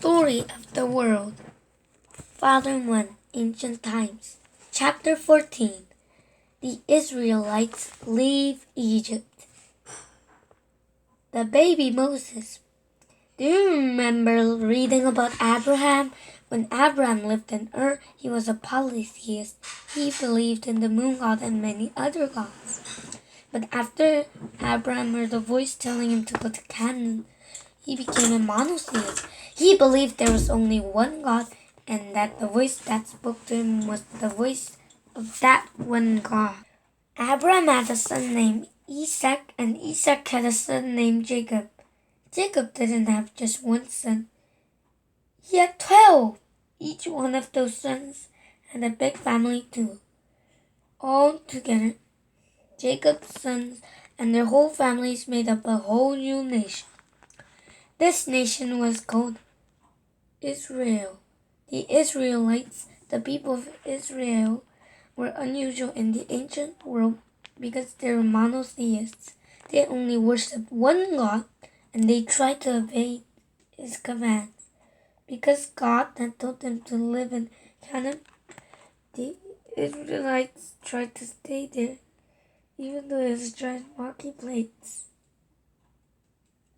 Story of the World, Volume 1, Ancient Times, Chapter 14. The Israelites leave Egypt. The baby Moses. Do you remember reading about Abraham? When Abraham lived in Ur, he was a polytheist. He believed in the moon god and many other gods. But after Abraham heard a voice telling him to go to Canaan, he became a monotheist. He believed there was only one God and that the voice that spoke to him was the voice of that one God. Abraham had a son named Isaac, and Isaac had a son named Jacob. Jacob didn't have just one son. He had 12. Each one of those sons had a big family too. All together, Jacob's sons and their whole families made up a whole new nation. This nation was called Israel. The Israelites, the people of Israel, were unusual in the ancient world because they were monotheists. They only worshipped one God and they tried to obey his commands. Because God had told them to live in Canaan, the Israelites tried to stay there, even though it was dry rocky plains.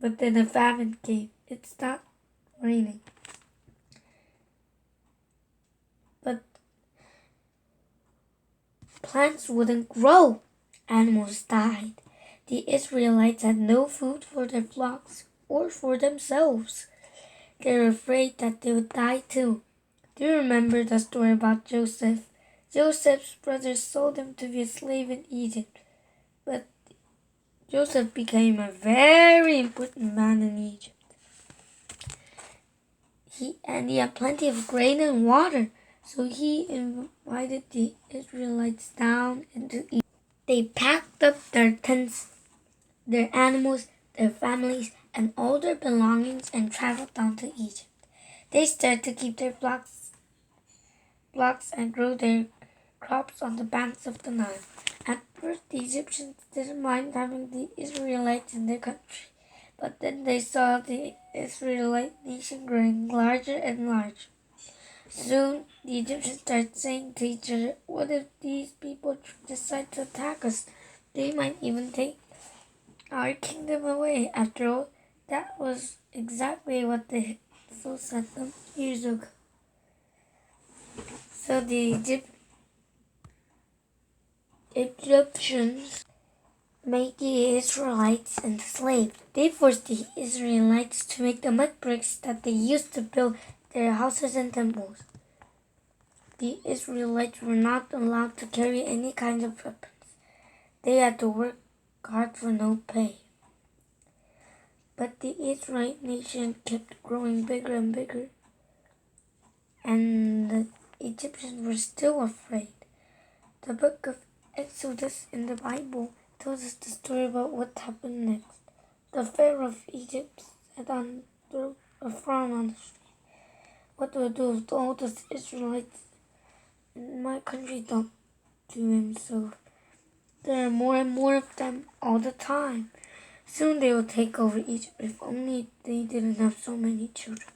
But then a famine came. It stopped raining. But plants wouldn't grow. Animals died. The Israelites had no food for their flocks or for themselves. They were afraid that they would die too. Do you remember the story about Joseph? Joseph's brothers sold him to be a slave in Egypt. But Joseph became a very important man in Egypt. He had plenty of grain and water. So he invited the Israelites down into Egypt. They packed up their tents, their animals, their families, and all their belongings and traveled down to Egypt. They started to keep their flocks and grow their crops on the banks of the Nile. At first, the Egyptians didn't mind having the Israelites in their country, but then they saw the Israelite nation growing larger and larger. Soon, the Egyptians started saying to each other, what if these people decide to attack us? They might even take our kingdom away. After all, that was exactly what the Hyksos said them years ago. So the Egyptians made the Israelites enslaved. They forced the Israelites to make the mud bricks that they used to build their houses and temples. The Israelites were not allowed to carry any kind of weapons. They had to work hard for no pay. But the Israelite nation kept growing bigger and bigger, and the Egyptians were still afraid. The book of Exodus in the Bible tells us the story about what happened next. The Pharaoh of Egypt sat on a throne on the street. What do I do with all those Israelites in my country? Don't to himself. There are more and more of them all the time. Soon they will take over Egypt if only they didn't have so many children.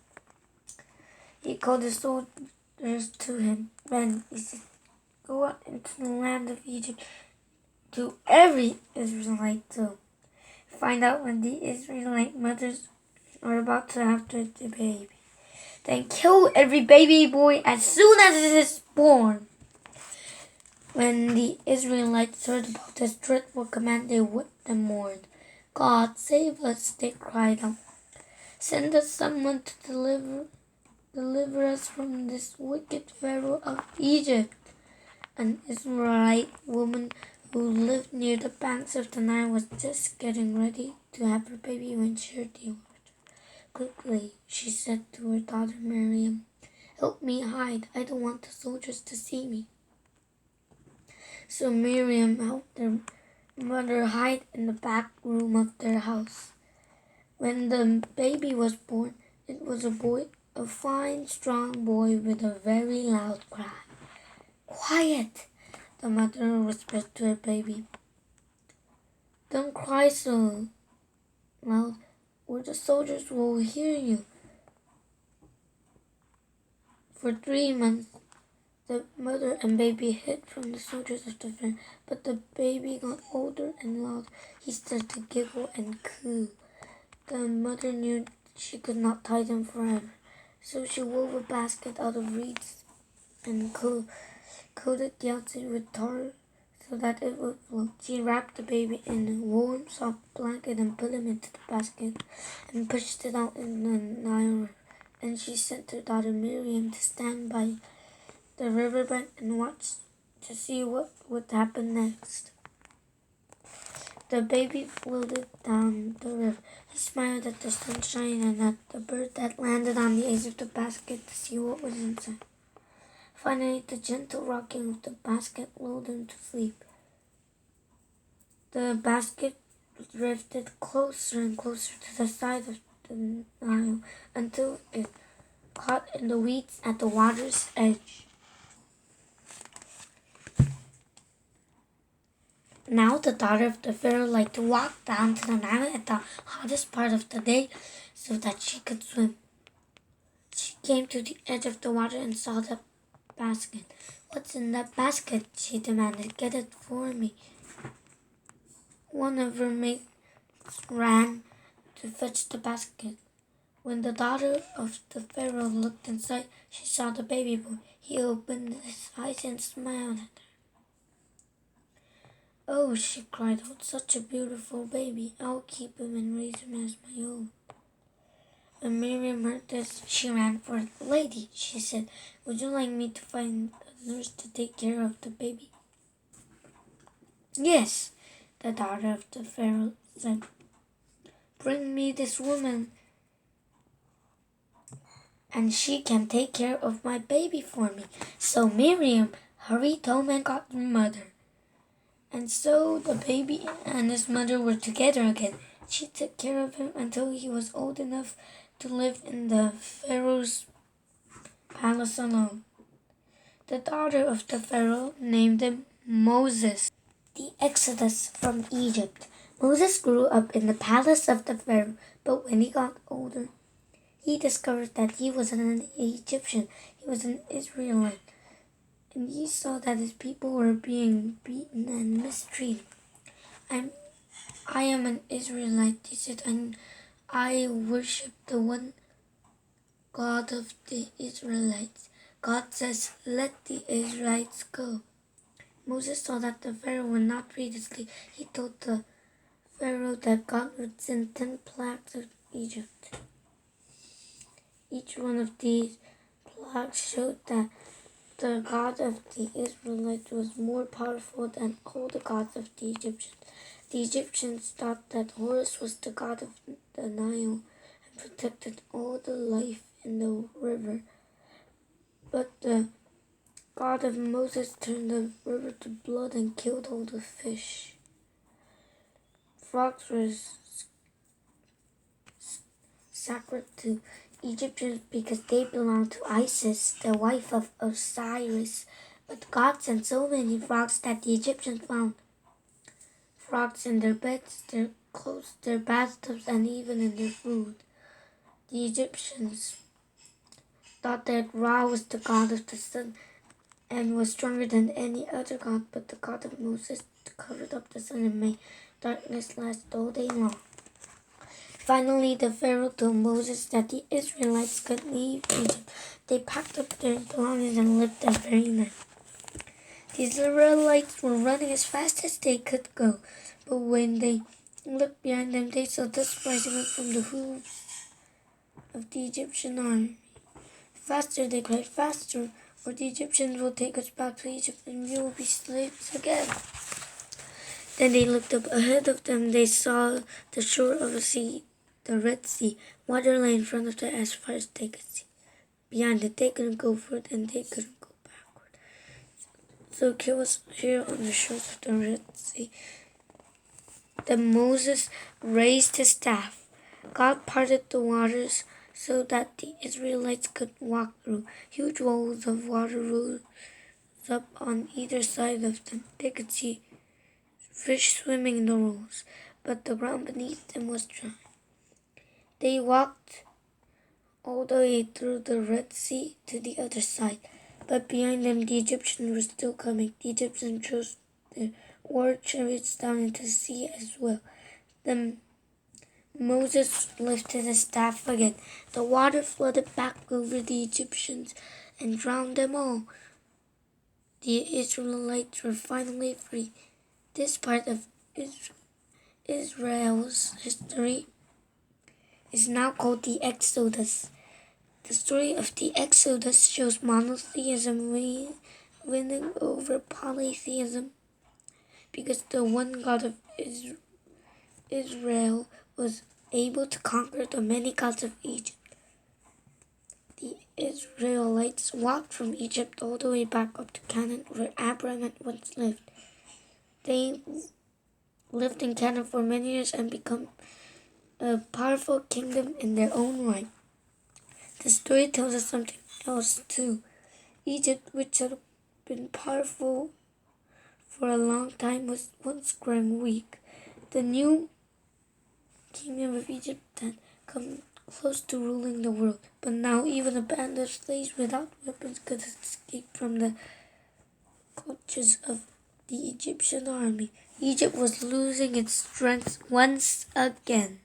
He called the soldiers to him. Men, he said, go out into the land of Egypt to every Israelite too. Find out when the Israelite mothers are about to have their baby. Then kill every baby boy as soon as it is born. When the Israelites heard about this dreadful command, they wept and mourned. God, save us, they cried out. Send us someone to deliver us from this wicked Pharaoh of Egypt. An Israelite woman who lived near the banks of the Nile was just getting ready to have her baby when she heard the order. Quickly, she said to her daughter Miriam, help me hide. I don't want the soldiers to see me. So Miriam helped her mother hide in the back room of their house. When the baby was born, it was a boy, a fine, strong boy with a very loud cry. Quiet, the mother whispered to her baby. Don't cry so loud, or the soldiers will hear you. For 3 months, the mother and baby hid from the soldiers of the Pharaoh, but the baby got older and louder. He started to giggle and coo. The mother knew she could not tie them forever, so she wove a basket out of reeds and coated the outside with tar so that it would float. She wrapped the baby in a warm, soft blanket and put him into the basket and pushed it out in the Nile River. And she sent her daughter Miriam to stand by the riverbank and watch to see what would happen next. The baby floated down the river. He smiled at the sunshine and at the bird that landed on the edge of the basket to see what was inside. Finally, the gentle rocking of the basket lulled him to sleep. The basket drifted closer and closer to the side of the Nile until it caught in the weeds at the water's edge. Now the daughter of the Pharaoh liked to walk down to the Nile at the hottest part of the day so that she could swim. She came to the edge of the water and saw the basket. "What's in that basket?" she demanded. "Get it for me." One of her maids ran to fetch the basket. When the daughter of the Pharaoh looked inside, she saw the baby boy. He opened his eyes and smiled at her. "Oh," she cried out, "such a beautiful baby. I'll keep him and raise him as my own." When Miriam heard this, she ran for it. "Lady," she said, "would you like me to find a nurse to take care of the baby?" "Yes," the daughter of the Pharaoh said. "Bring me this woman, and she can take care of my baby for me." So Miriam hurried home and got her mother. And so the baby and his mother were together again. She took care of him until he was old enough to live in the Pharaoh's palace alone. The daughter of the Pharaoh named him Moses. The Exodus from Egypt. Moses grew up in the palace of the Pharaoh, but when he got older, he discovered that he wasn't an Egyptian, he was an Israelite. And he saw that his people were being beaten and mistreated. I am an Israelite, he said, and I worship the one God of the Israelites. God says, "Let the Israelites go." Moses saw that the Pharaoh would not read his leave. He told the Pharaoh that God would send 10 plagues of Egypt. Each one of these plagues showed that the God of the Israelites was more powerful than all the gods of the Egyptians. The Egyptians thought that Horus was the god of the Nile and protected all the life in the river. But the God of Moses turned the river to blood and killed all the fish. Frogs were sacred to Egyptians because they belonged to Isis, the wife of Osiris. But God sent so many frogs that the Egyptians found frogs in their beds, their clothes, their bathtubs, and even in their food. The Egyptians thought that Ra was the god of the sun and was stronger than any other god, but the God of Moses covered up the sun and made darkness last all day long. Finally, the Pharaoh told Moses that the Israelites could leave Egypt. They packed up their belongings and left that very night. The Israelites were running as fast as they could go, but when they looked behind them, they saw dust rising up from the hooves of the Egyptian army. "Faster," they cried, "faster, or the Egyptians will take us back to Egypt and we will be slaves again." Then they looked up ahead of them. They saw the shore of a sea, the Red Sea. Water lay in front of them as far as they could see. Beyond it, they couldn't go forward and they couldn't go backward. So chaos here on the shores of the Red Sea. Then Moses raised his staff. God parted the waters so that the Israelites could walk through. Huge walls of water rose up on either side of them. They could see fish swimming in the rolls, but the ground beneath them was dry. They walked all the way through the Red Sea to the other side. But behind them, the Egyptians were still coming. The Egyptians drove their war chariots down into the sea as well. Then Moses lifted his staff again. The water flooded back over the Egyptians and drowned them all. The Israelites were finally free. This part of Israel's history is now called the Exodus. The story of the Exodus shows monotheism winning over polytheism because the one God of Israel was able to conquer the many gods of Egypt. The Israelites walked from Egypt all the way back up to Canaan, where Abraham had once lived. They lived in Canaan for many years and become a powerful kingdom in their own right. The story tells us something else too. Egypt, which had been powerful for a long time, was once growing weak. The new kingdom of Egypt had come close to ruling the world, but now even a band of slaves without weapons could escape from the clutches of the Egyptian army. Egypt was losing its strength once again.